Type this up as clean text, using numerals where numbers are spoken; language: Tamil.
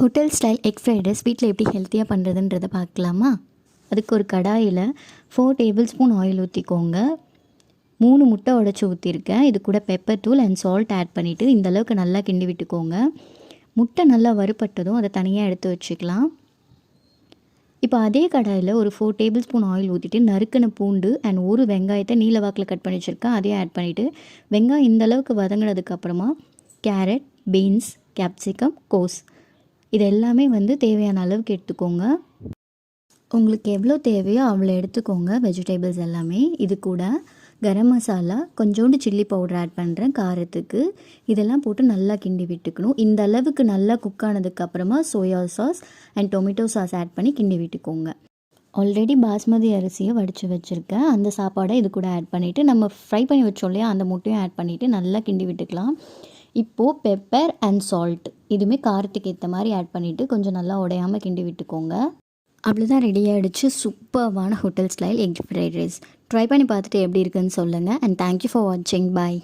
Hotel style egg fried rice வீட்டில் எப்படி ஹெல்த்தியாக பண்ணுறதுன்றதை பார்க்கலாமா? அதுக்கு ஒரு கடாயில் 4 டேபிள் ஸ்பூன் ஆயில் ஊற்றிக்கோங்க. 3 முட்டை உடச்சி ஊற்றிருக்கேன். இது கூட பெப்பர் தூள் அண்ட் சால்ட் ஆட் பண்ணிவிட்டு இந்தளவுக்கு நல்லா கிண்டி விட்டுக்கோங்க. முட்டை நல்லா வறுபட்டதும் அதை தனியாக எடுத்து வச்சுக்கலாம். இப்போ அதே கடாயில் ஒரு 4 டேபிள் ஸ்பூன் ஆயில் ஊற்றிட்டு நறுக்கின பூண்டு அண்ட் ஒரு வெங்காயத்தை நீல வாக்கில் கட் பண்ணி வச்சுருக்கேன். அதையும் ஆட் பண்ணிவிட்டு வெங்காயம் இந்தளவுக்கு வதங்கினதுக்கப்புறமா கேரட், பீன்ஸ், கேப்சிகம், கோஸ் இது எல்லாமே தேவையான அளவுக்கு எடுத்துக்கோங்க. உங்களுக்கு எவ்வளோ தேவையோ அவ்வளோ எடுத்துக்கோங்க வெஜிடபிள்ஸ் எல்லாமே. இது கூட கரம் மசாலா, கொஞ்சோண்டு சில்லி பவுடர் ஆட் பண்ணுறேன் காரத்துக்கு. இதெல்லாம் போட்டு நல்லா கிண்டி விட்டுக்கணும். இந்த அளவுக்கு நல்லா குக் ஆனதுக்கப்புறமா soya sauce and tomato sauce add பண்ணி கிண்டி விட்டுக்கோங்க. ஆல்ரெடி பாஸ்மதி அரிசியை வடித்து வச்சுருக்கேன். அந்த சாப்பாடை இது கூட ஆட் பண்ணிவிட்டு நம்ம ஃப்ரை பண்ணி வச்சோம் இல்லையா, அந்த முட்டையும் ஆட் பண்ணிவிட்டு நல்லா கிண்டி விட்டுக்கலாம். இப்போது பெப்பர் அண்ட் சால்ட் இதுவுமே காரத்துக்கு ஏற்ற மாதிரி ஆட் பண்ணிவிட்டு கொஞ்சம் நல்லா உடையாமல் கிண்டி விட்டுக்கோங்க. அவ்வளோதான், ரெடி ஆகிடுச்சு சூப்பர்வான hotel style egg fried rice. Try பண்ணி பார்த்துட்டு எப்படி இருக்குன்னு சொல்லுங்கள். அண்ட் தேங்க்யூ ஃபார் வாட்சிங். பாய்.